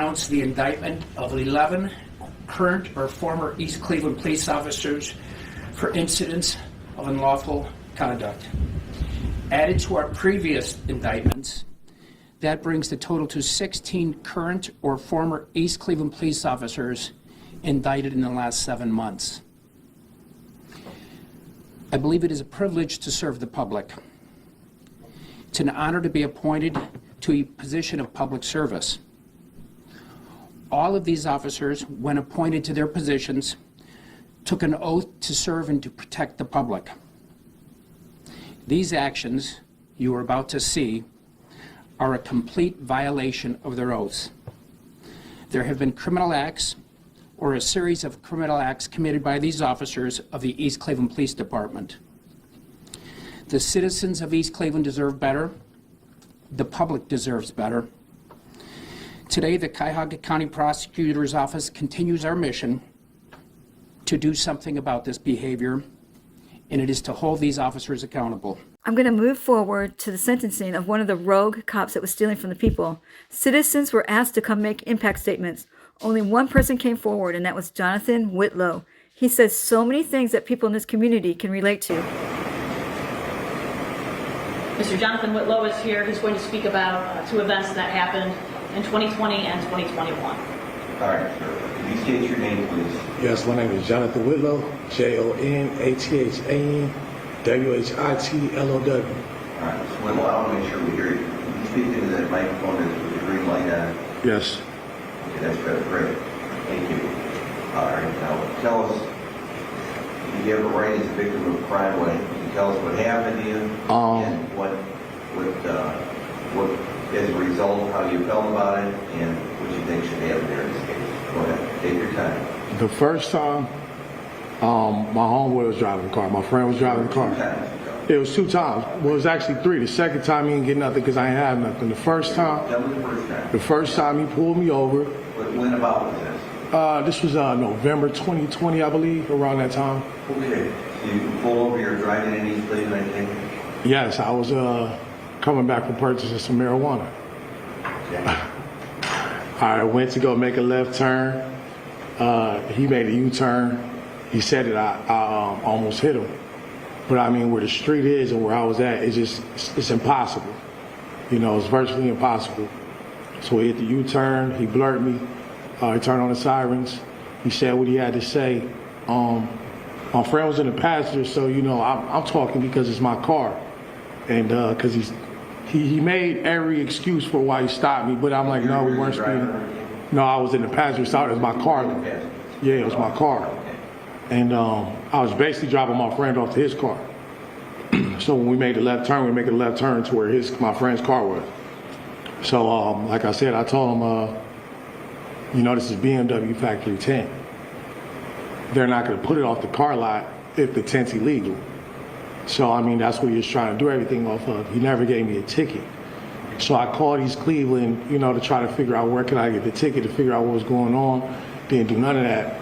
announce the indictment of 11 current or former East Cleveland police officers for incidents of unlawful conduct. Added to our previous indictments, that brings the total to 16 current or former East Cleveland police officers indicted in the last 7 months. I believe it is a privilege to serve the public. It's an honor to be appointed to a position of public service. All of these officers, when appointed to their positions, took an oath to serve and to protect the public. These actions you are about to see are a complete violation of their oaths. There have been criminal acts or a series of criminal acts committed by these officers of the East Cleveland Police Department. The citizens of East Cleveland deserve better. The public deserves better. Today, the Cuyahoga County Prosecutor's Office continues our mission to do something about this behavior, and it is to hold these officers accountable. I'm going to move forward to the sentencing of one of the rogue cops that was stealing from the people. Citizens were asked to come make impact statements. Only one person came forward, and that was Jonathan Whitlow. He says so many things that people in this community can relate to. Mr. Jonathan Whitlow is here. He's going to speak about two events that happened in 2020 and 2021. All right, sir. Can you state your name, please? Yes, my name is Jonathan Whitlow, JONATHAN WHITLOW. All right, Mr. Whitlow, I want to make sure we hear you. Can you speak into that microphone with the green light on? Yes. Okay, that's great. Thank you. All right, now tell us, you have a right as a victim of crime. Can you tell us what happened to you and what as a result, how you felt about it, and what you think should happen there in this case? Go ahead, take your time. The first time, my homeboy was driving the car. My friend was driving the car. It was 2 times. Well, it was actually 3. The second time he didn't get nothing because I ain't have nothing. The first time. Tell me the first time. The first time he pulled me over. When about was this? This was November 2020, I believe, around that time. Okay. So you pull over, you're driving in East Cleveland, I think? Yes, I was coming back from purchasing some marijuana. Okay. I went to go make a left turn. He made a U-turn. He said that I almost hit him. But I mean, where the street is and where I was at, it's impossible. You know, it's virtually impossible. So he hit the U-turn, he blurred me, he turned on the sirens. He said what he had to say. My friend was in the passenger, so, you know, I'm talking because it's my car. And because he made every excuse for why he stopped me, but I'm like, no, we weren't speeding. No, I was in the passenger side, it was my car. Yeah, it was my car. And I was basically dropping my friend off to his car. So when we made the left turn, we made a left turn to where my friend's car was. So like I said, I told him, you know, this is BMW Factory 10. They're not going to put it off the car lot if the tent's illegal. So, I mean, that's what he was trying to do everything off of. He never gave me a ticket. So I called East Cleveland, you know, to try to figure out where can I get the ticket, to figure out what was going on. Didn't do none of that.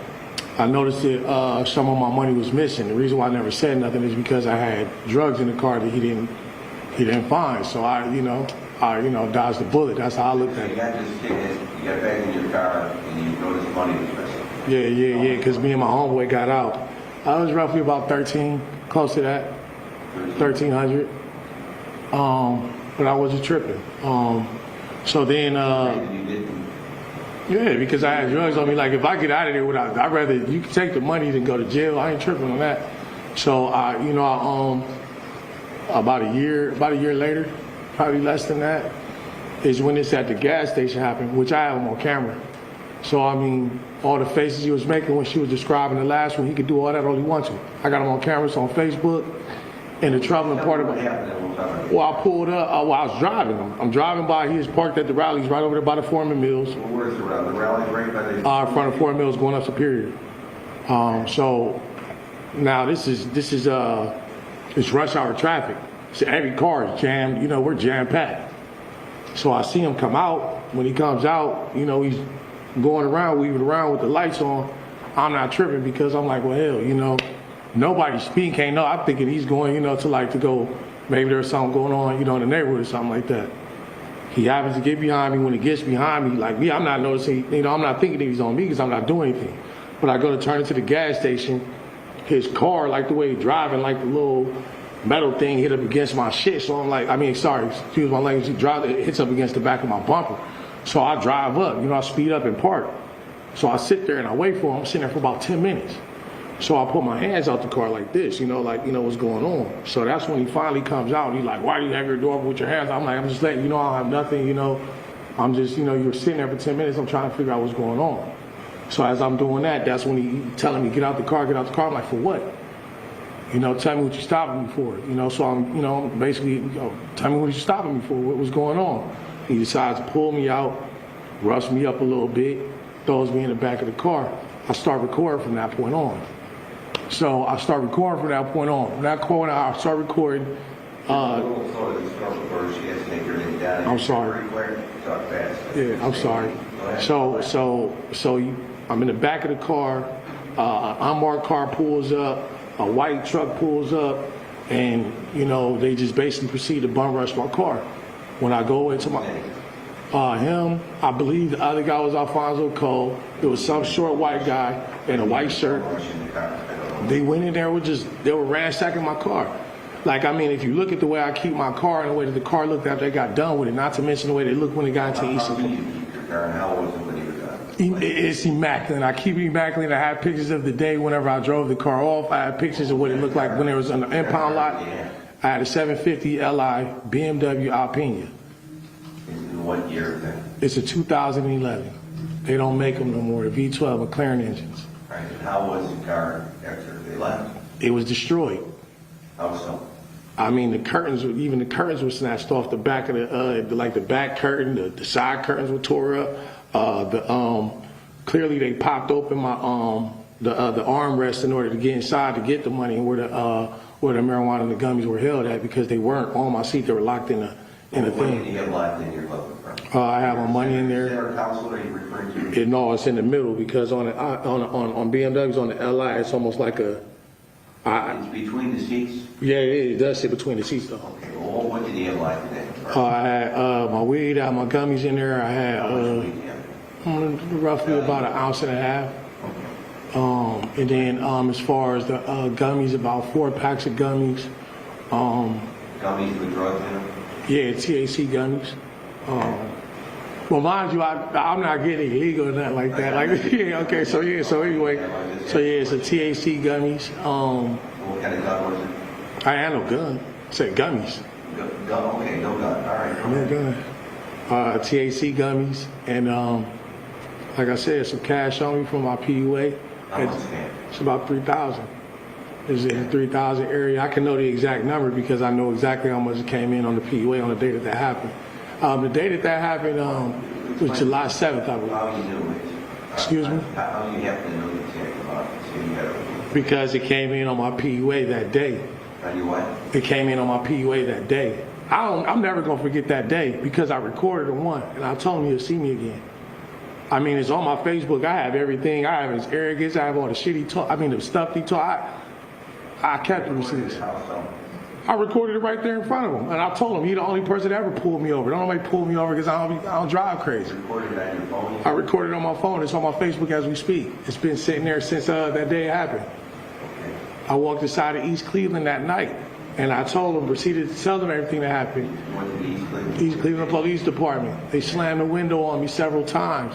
I noticed that some of my money was missing. The reason why I never said nothing is because I had drugs in the car that he didn't find. So I dodged the bullet. That's how I looked at it. You got this ticket, you got back in your car, and you noticed money was missing. Yeah, because me and my homeboy got out. I was roughly about 13, close to that, 1,300. But I wasn't tripping. So then, yeah, because I had drugs on me. Like, if I get out of there I'd rather, you can take the money than go to jail. I ain't tripping on that. So about a year later, probably less than that, is when this at the gas station happened, which I have him on camera. So, I mean, all the faces he was making when she was describing the last one, he could do all that all he wants to. I got him on camera, it's on Facebook. And the troubling part about it, well, I pulled up, I was driving. I'm driving by, he was parked at the rallies right over there by the Foreman Mills. Well, where's the rally? The rally's right by the... In front of Foreman Mills going up Superior. So now this is it's rush hour traffic. So every car is jammed, you know, we're jam packed. So I see him come out. When he comes out, you know, he's going around, weaving around with the lights on. I'm not tripping because I'm like, well, hell, you know, nobody's speeding, can't know. I'm thinking he's going, you know, to go, maybe there's something going on, you know, in the neighborhood or something like that. He happens to get behind me. When he gets behind me, like me, I'm not noticing, I'm not thinking that he's on me because I'm not doing anything. But I go to turn into the gas station, his car, like the way he's driving, like the little metal thing hit up against my shit. So I'm like, excuse my language, it hits up against the back of my bumper. So I drive up, I speed up and park. So I sit there and I wait for him. I'm sitting there for about 10 minutes. So I put my hands out the car like this, what's going on. So that's when he finally comes out. He's like, why do you have your door open with your hands? I'm like, I'm just letting you know I have nothing, I'm just, you were sitting there for 10 minutes. I'm trying to figure out what's going on. So as I'm doing that, that's when he telling me, get out the car. I'm like, for what? Tell me what you're stopping me for. So I'm, basically, tell me what you're stopping me for. What was going on? He decides to pull me out, roughs me up a little bit, throws me in the back of the car. I start recording from that point on. So I start recording from that point on. From that point on, I start recording. I'm sorry. Yeah, I'm sorry. So I'm in the back of the car. An unmarked car pulls up. A white truck pulls up, and they just basically proceed to bum rush my car. When I go into him, I believe the other guy was Alfonso Cole. There was some short white guy in a white shirt. They went in there they were ransacking my car. If you look at the way I keep my car and the way that the car looked after they got done with it, not to mention the way they looked when they got into Eastern. How was it when you were done? It's immaculate. I keep it immaculate. I have pictures of the day whenever I drove the car off. I have pictures of what it looked like when it was on the impound lot. I had a 750 Li BMW Alpina. In what year then? It's a 2011. They don't make them no more. The V12 McLaren engines. Right. And how was the car after they left? It was destroyed. How so? The curtains were snatched off the back of the back curtain. The side curtains were tore up. Clearly they popped open my the armrest in order to get inside to get the money and where the marijuana and the gummies were held at, because they weren't on my seat. They were locked in a What thing. do you have locked in your glove compartment? I have my money in there. Center console, are you referring to? No, it's in the middle, because on BMWs on the LI, it's almost like a. It's between the seats? Yeah, it does sit between the seats though. Okay, well, what did you have locked in there? I had my weed, I had my gummies in there. I had roughly about an ounce and a half. And then as far as the gummies, about 4 packs of gummies. Gummies with drugs in them? Yeah, THC gummies. Well, mind you, I'm not getting illegal or nothing like that. Okay, so anyway, it's a THC gummies. What kind of gun was it? I had no gun. I said gummies. Gun, okay, no gun, all right. No gun. THC gummies, and like I said, some cash on me from my PUA. How much cash? It's about 3,000. It's in the 3,000 area. I can know the exact number because I know exactly how much it came in on the PUA on the day that happened. The day that happened was July 7th, I believe. How you knew it? Excuse me? How you happen to know the exact amount? So you got Because it came in on my PUA that day. on your what? It came in on my PUA that day. I'm never going to forget that day because I recorded one and I told him he'll see me again. It's on my Facebook. I have everything. I have his arrogance. I have all the shit he taught. The stuff he taught. I kept the receipts. How so? I recorded it right there in front of him, and I told him he's the only person that ever pulled me over. Don't nobody pull me over because I don't drive crazy. Recorded it on your phone? I recorded it on my phone. It's on my Facebook as we speak. It's been sitting there since that day it happened. Okay. I walked inside of East Cleveland that night, and I told them, proceeded to tell them everything that happened. You went to the East Cleveland? East Cleveland Police Department. They slammed the window on me several times.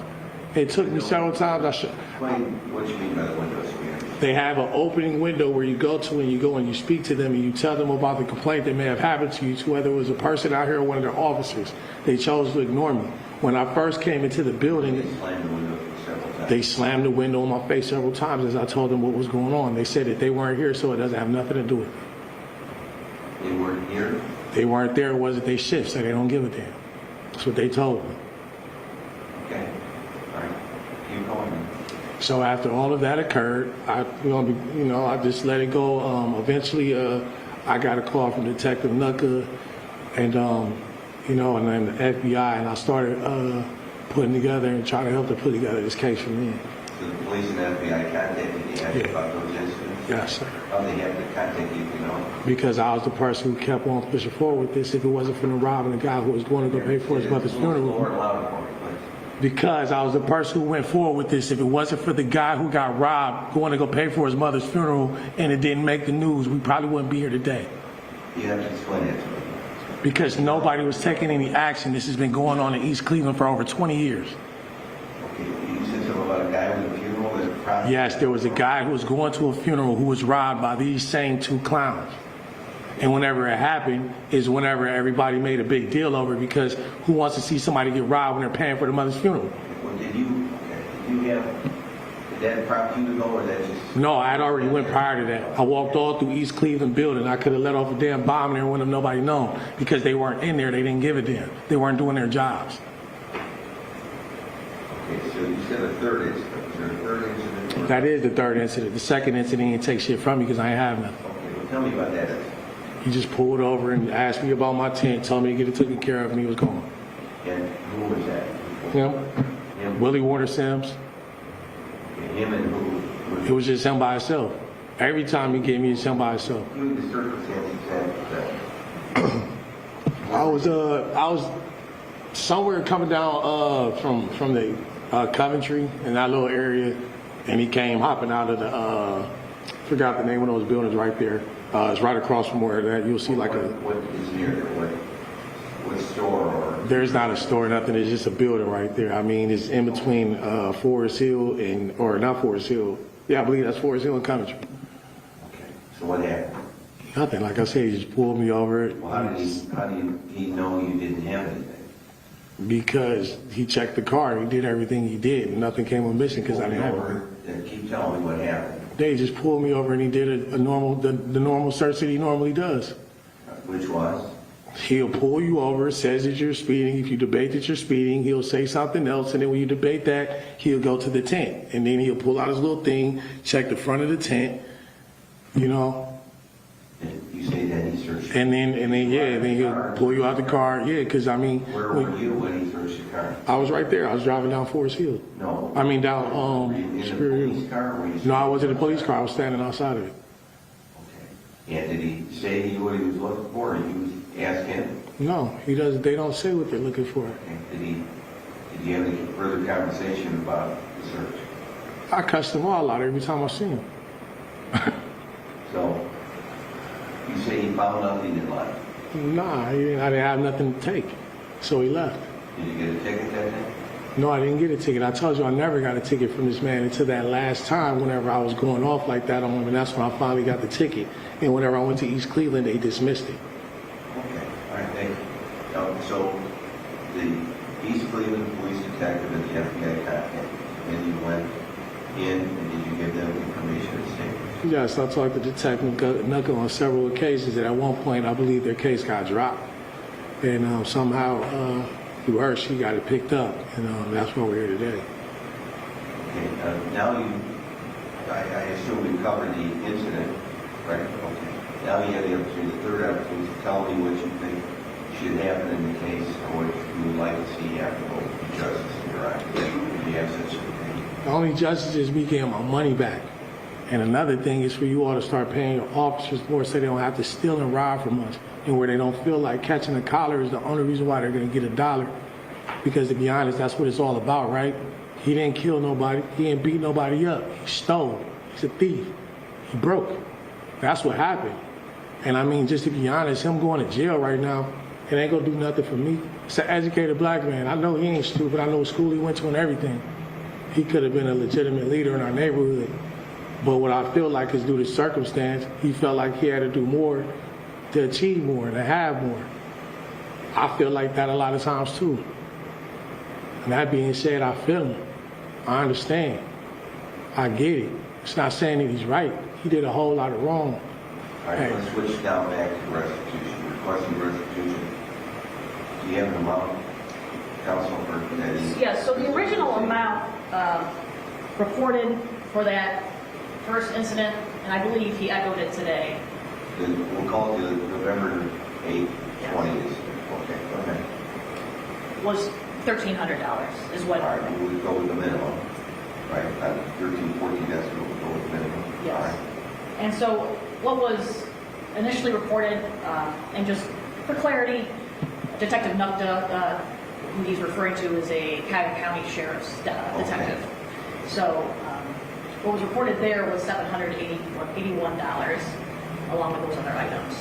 It took me several times. Explain what you mean by the window screen. They have an opening window where you go to and you go and you speak to them and you tell them about the complaint that may have happened to you, to whether it was a person out here or one of their officers. They chose to ignore me. When I first came into the building, They slammed the window several times. they slammed the window in my face several times as I told them what was going on. They said that they weren't here, so it doesn't have nothing to do with it. They weren't here? They weren't there, it wasn't their shift, so they don't give a damn. That's what they told me. Okay. All right. Keep going. So after all of that occurred, I just let it go. Eventually, I got a call from Detective Nucka, and and then the FBI, and I started putting together and trying to help to put together this case for me. So the police and FBI contacted you Yeah. about those incidents? Yes, sir. How they have to contact you, you know? Because I was the person who kept on pushing forward with this. If it wasn't for the robbing the guy who was going to go pay for his mother's funeral. Lord, louder for me, please. Because I was the person who went forward with this. If it wasn't for the guy who got robbed going to go pay for his mother's funeral and it didn't make the news, we probably wouldn't be here today. You have to explain it to me. Because nobody was taking any action. This has been going on in East Cleveland for over 20 years. Okay, you said something about a guy with a funeral that probably... Yes, there was a guy who was going to a funeral who was robbed by these same two clowns. And whenever it happened is whenever everybody made a big deal over it, because who wants to see somebody get robbed when they're paying for the mother's funeral? Well, did you have... Did that prompt you to go, or that just... No, I had already went prior to that. I walked all through East Cleveland building. I could have let off a damn bomb there and wouldn't have nobody known, because they weren't in there. They didn't give a damn. They weren't doing their jobs. Okay, so you said a third incident. Is there a third incident? Or... That is the third incident. The second incident, he didn't take shit from me because I ain't have nothing. Okay, well, tell me about that. He just pulled over and asked me about my tent, told me to get it taken care of, and he was gone. And who was that? Him? Willie Warner Sims. Okay, him and who? It was just him by himself. Every time he gave me, it's him by himself. Give me the circumstances that... I was somewhere coming down from the Coventry in that little area, and he came hopping out of the forgot the name of those buildings right there. It's right across from where that you'll see like What is near there? What store or... There's not a store, nothing. It's just a building right there. I mean, it's in between Forest Hill or not Forest Hill. Yeah, I believe that's Forest Hill and Coventry. Okay, so what happened? Nothing. Like I said, he just pulled me over. Well, how did he know you didn't have anything? Because he checked the car. He did everything he did. And nothing came up missing because I didn't have it. And keep telling me what happened. They just pulled me over and he did the normal search that he normally does. Which was? He'll pull you over, says that you're speeding. If you debate that you're speeding, he'll say something else. And then when you debate that, he'll go to the tent. And then he'll pull out his little thing, check the front of the tent, you know. And you say that he searched... And then he'll pull you out the car. Yeah, because I mean... Where were you when he searched the car? I was right there. I was driving down Forest Hill. No. I mean down Were you in the Superior police Hill. car? Or were you No, I wasn't in a police car. I was standing outside of it. Okay. And did he say he knew what he was looking for, or you asked him? No, he doesn't. They don't say what they're looking for. Okay. Did you have any further conversation about the search? I cussed them all out every time I see him. So, you say he found nothing in life. Nah, I didn't have nothing to take, so he left. Did you get a ticket that day? No, I didn't get a ticket. I told you I never got a ticket from this man until that last time whenever I was going off like that on him, and that's when I finally got the ticket. And whenever I went to East Cleveland, they dismissed it. Okay, all right, thank you. So, the East Cleveland police detective and the FBI contacted you, and you went in, and did you give them information and statements? Yes, I talked to Detective Knuckle on several occasions, and at one point I believe their case got dropped. And somehow, through her, she got it picked up, and that's why we're here today. Okay, now I assume you covered the incident, right? Okay. Now you have the opportunity, the third opportunity, to tell me what you think should happen in the case, or what you would like to see happen with justice in your eyes. Do you have such a thing? The only justice is me getting my money back. And another thing is for you all to start paying your officers more so they don't have to steal and rob from us. And where they don't feel like catching a collar is the only reason why they're going to get $1. Because to be honest, that's what it's all about, right? He didn't kill nobody. He didn't beat nobody up. He stole. He's a thief. He broke. That's what happened. And I mean, just to be honest, him going to jail right now, it ain't going to do nothing for me. It's an educated black man. I know he ain't stupid. I know what school he went to and everything. He could have been a legitimate leader in our neighborhood. But what I feel like is due to circumstance, he felt like he had to do more to achieve more, to have more. I feel like that a lot of times too. And that being said, I feel him. I understand. I get it. It's not saying that he's right. He did a whole lot of wrong. All right, let's switch now back to restitution. Requesting restitution. Do you have an amount, counsel, for that? Yes, so the original amount reported for that first incident, and I believe he echoed it today, We'll call it the November 8th, 20th. Okay, go ahead. was $1,300 is what. All right, we would go with the minimum, right? 13, 14, that's what we'll go with the minimum. Yes. All right. And so what was initially reported, and just for clarity, Detective Nukta, who he's referring to, is a Cuyahoga County Sheriff's detective. So what was reported there was $781, along with those other items.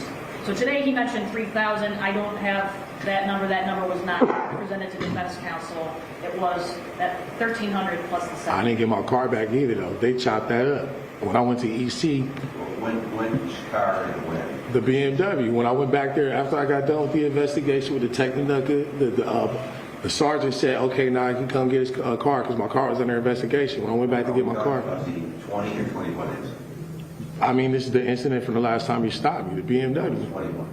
So today he mentioned $3,000. I don't have that number. That number was not presented to the defense counsel. It was that $1,300 plus the $700. I didn't get my car back either, though. They chopped that up. When I went to EC, Which car and when? the BMW, when I went back there after I got done with the investigation with Detective Nugget, the sergeant said, okay, now I can come get his car because my car was under investigation. When I went back to get my car. Was he 20 or 21 incident? I mean, this is the incident from the last time he stopped me, the BMW. 21.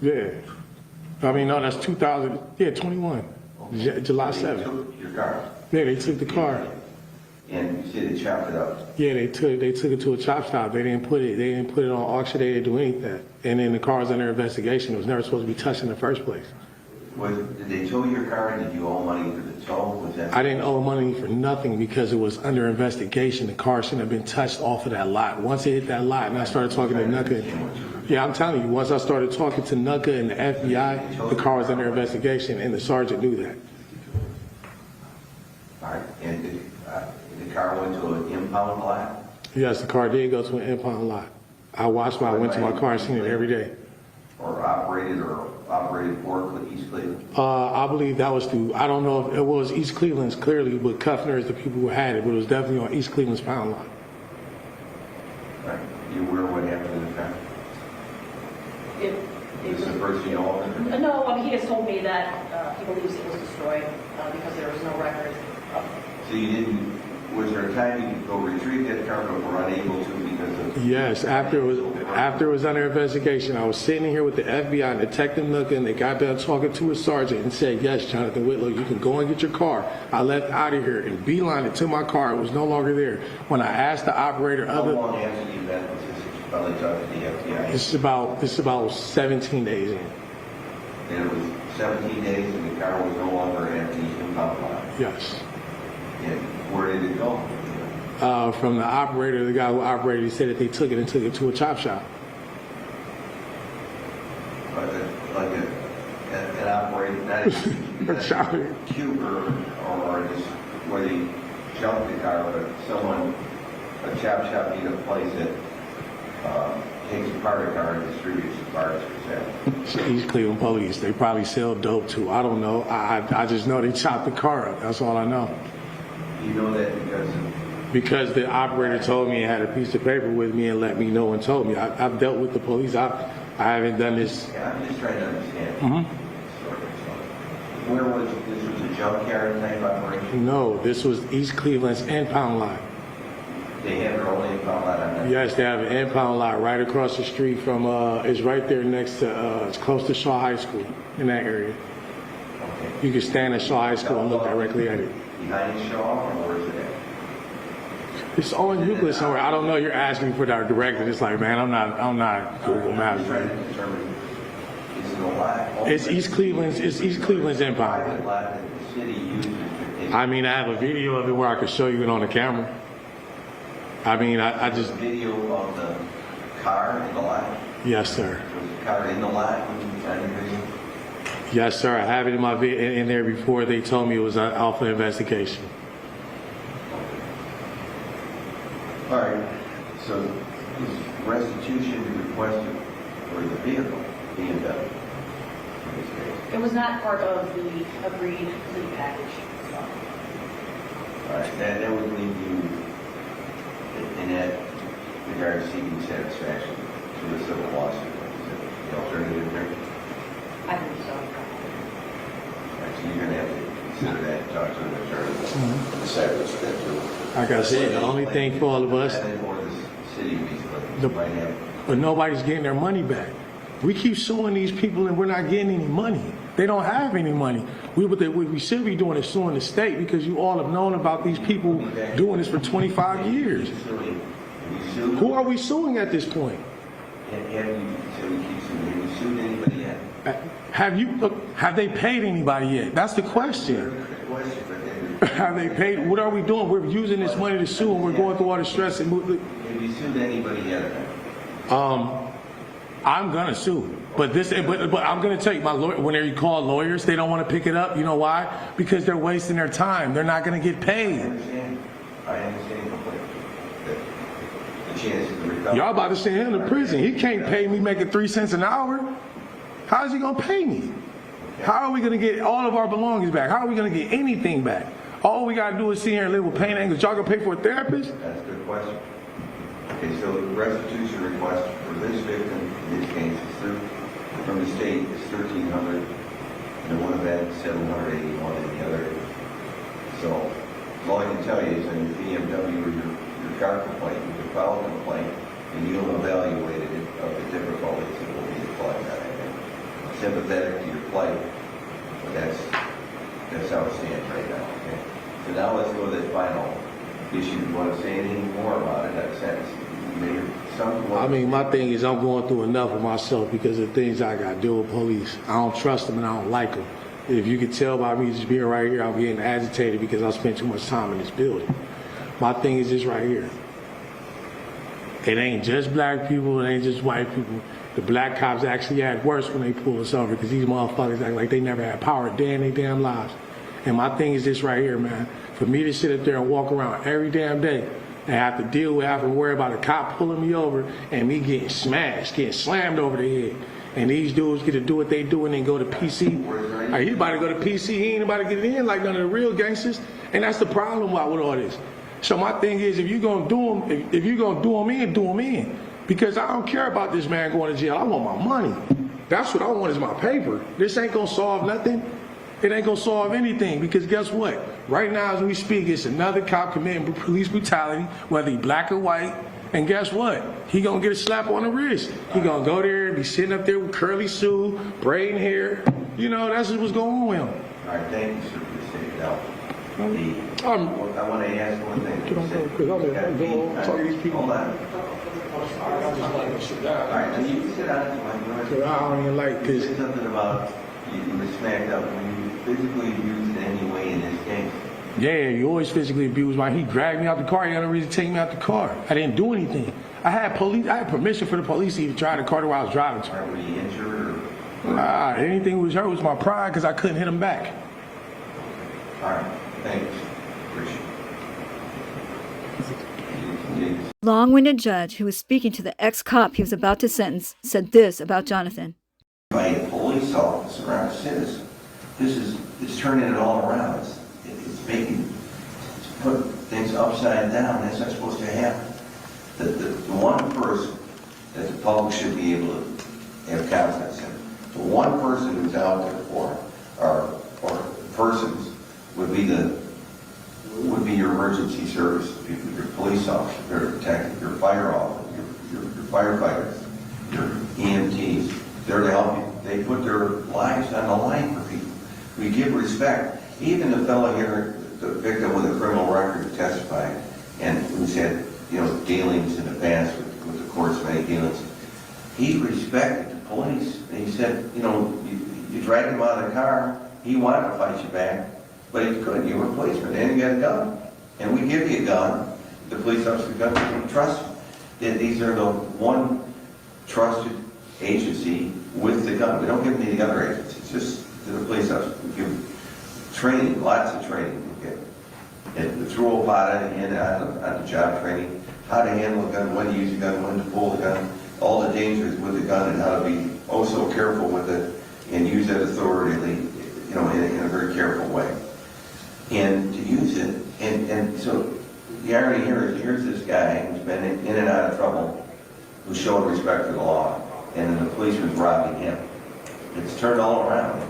Yeah. I mean, no, that's 2000, yeah, 21, July They 7th. took your car. Yeah, they took the car. And you said they chopped it up. Yeah, they took it to a chop shop. They didn't put it on auction. They didn't do anything. And then the car was under investigation. It was never supposed to be touched in the first place. Did they tow your car and did you owe money for the tow? Was that? I didn't owe money for nothing because it was under investigation. The car shouldn't have been touched off of that lot. Once it hit that lot and I started talking to Nuka, yeah, I'm telling you, once I started talking to Nuka and the FBI, the car was under investigation and the sergeant knew that. All right. And the car went to an impound lot? Yes, the car did go to an impound lot. I went to my car and seen it every day. Or operated for East Cleveland? I believe that was through, I don't know if it was East Cleveland's clearly, but Kuffner is the people who had it, but it was definitely on East Cleveland's pound lot. All right. You aware what happened in the car? Is the person you know of? No, I mean, he has told me that he believes it was destroyed because there was no record. So you didn't, was there a time you could go retrieve that car but were unable to because of? Yes, after it was under investigation, I was sitting here with the FBI and Detective Nuka, and they got done talking to a sergeant and said, yes, Jonathan Whitlow, you can go and get your car. I left out of here and beelined it to my car. It was no longer there. When I asked the operator How of it, long after the event was this? You finally talked to the FBI? this is about 17 days in. And it was 17 days and the car was no longer at the impound lot? Yes. And where did it go? From the operator, the guy who operated, he said that they took it and took it to a chop shop. Like an operator, not a cube or just where they jumped the car, but someone, a chop shop need a place that takes apart a car and distributes the parts for sale. East Cleveland police, they probably sell dope too. I don't know. I just know they chopped the car up. That's all I know. You know that Because the operator told me and had a piece of paper with me and let me know and told me. I've dealt with the police. I haven't done this. Yeah, I'm just trying to understand. Where was this? Was a junkyard type operation? No, this was East Cleveland's impound lot. They have their own impound lot on that? Yes, they have an impound lot right across the street from, it's right there next to, it's close to Shaw High School in that area. Okay. You can stand at Shaw High School and look directly at it. Behind Shaw, or where is it at? It's on Euclid somewhere. I don't know. You're asking for our direction. It's like, man, I'm not Google Maps. I'm trying to determine, is it a lot? It's East Cleveland's impound. Private lot that the city uses to take. I mean, I have a video of it where I could show you it on the camera. I mean, I just. Video of the car in the lot? Yes, sir. Was the car in the lot when you signed the video? Yes, sir. I have it in my in there before they told me it was an alpha investigation. All right, so is restitution requested for the vehicle being done? It was not part of the agreed plea package. All right, that would leave you in that regard seeking satisfaction to the civil lawsuit. Is that the alternative there? I believe so. All right, so you're going to have to consider that and talk to an attorney and decide what's going to do. Like I said, the only thing for all of us, Or the city might have. but nobody's getting their money back. We keep suing these people and we're not getting any money. They don't have any money. What we should be doing is suing the state because you all have known about these people doing this for 25 years. Who are we suing at this point? Have you sued anybody yet? Have they paid anybody yet? That's the question. Have they paid? What are we doing? We're using this money to sue and we're going through all the stress and Have you sued sued anybody yet? I'm gonna sue, but I'm gonna tell you, my lawyer. When you call lawyers, they don't want to pick it up. You know why? Because they're wasting their time. They're not gonna get paid. I understand the chances of recovery. Y'all about to send him to prison. He can't pay me making 3 cents an hour. How is he gonna pay me? How are we gonna get all of our belongings back? How are we gonna get anything back? All we gotta do is sit here and live with pain and anguish. Y'all gonna pay for a therapist? That's a good question. Okay, so the restitution request for this victim in this case is from the state is $1,300, and the one event $781, and the other. So all I can tell you is on your BMW or your car complaint, you can file a complaint, and you'll evaluate it of the difficulties that will be applied. I'm sympathetic to your plight, but that's how it stands right now. Okay. So now let's go to the final issue. You want to say anything more about it? That sentence. I mean, my thing is I'm going through enough of myself because of the things I got to do with police. I don't trust them and I don't like them. If you can tell by me just being right here, I'm getting agitated because I spent too much time in this building. My thing is this right here. It ain't just black people, it ain't just white people. The black cops actually act worse when they pull us over because these motherfuckers act like they never had power a day in their damn lives. And my thing is this right here, man. For me to sit up there and walk around every damn day and have to deal with having to worry about a cop pulling me over and me getting smashed, getting slammed over the head. And these dudes get to do what they do and then go to PC. He about to go to PC, he ain't about to get it in like none of the real gangsters. And that's the problem with all this. So my thing is, if you're gonna do them, if you're gonna do them in, do them in. Because I don't care about this man going to jail. I want my money. That's what I want is my paper. This ain't gonna solve nothing. It ain't gonna solve anything because guess what? Right now as we speak, it's another cop committing police brutality, whether he black or white. And guess what? He gonna get a slap on the wrist. He gonna go there and be sitting up there with curly Sue, braiding hair. You know, that's what's going on with him. All right, thank you, sir, for stating that. I want to ask one thing. Hold on. All right, then you can sit down. I don't even like You this. said something about you were smacked up when you physically abused in any way in this case. Yeah, you always physically abused. He dragged me out the car. He had no reason to take me out the car. I didn't do anything. I had permission for the police to even drive the car while I was driving to. Were you injured or? Nah, anything was hurt was my pride because I couldn't hit him back. All right, thanks. Appreciate it. Long-winded judge who was speaking to the ex-cop he was about to sentence said this about Jonathan. By a police officer or a citizen, it's turning it all around. It's put things upside down. That's not supposed to happen. The one person that the public should be able to have confidence in, the one person who's out there for, or persons, would be your emergency service people, your police officer, your detective, your fire officer, your firefighters, your EMTs. They're to help you. They put their lives on the line for people. We give respect. Even the fellow here, the victim with a criminal record who testified and who's had, dealings in the past with the courts, many dealings, he respected the police. And he said, you dragged him out of the car, he wanted to fight you back, but he couldn't. You were a policeman, and you got a gun. And we give you a gun, the police officer gun, we trust you. These are the one trusted agency with the gun. We don't give them to the other agencies, just to the police officer. We give training, lots of training. And the throw pot in on the job training, how to handle a gun, when to use a gun, when to pull the gun, all the dangers with the gun, and how to be so careful with it and use it authoritatively, in a very careful way. And to use it, and so the irony here is, here's this guy who's been in and out of trouble, who showed respect for the law, and then the policeman's robbing him. It's turned all around.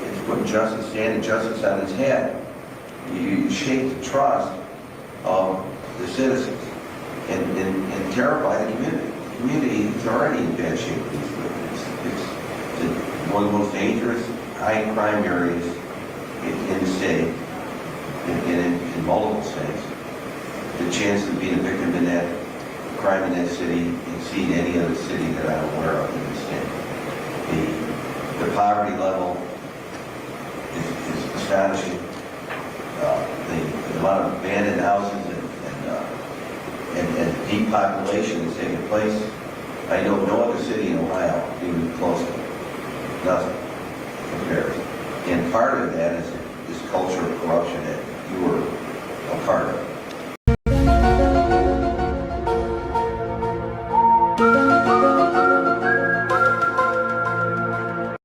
It's putting standing justice on his head. You shake the trust of the citizens and terrify the community. The community is already in bad shape. It's one of the most dangerous, high crime areas in the state, in multiple states. The chance of being a victim in that crime in that city exceed any other city that I'm aware of in the state. The poverty level is astonishing. The amount of abandoned houses and depopulation that's taking place. I know no other city in Ohio even close to it. Nothing compares. And part of that is this culture of corruption that you were a part of.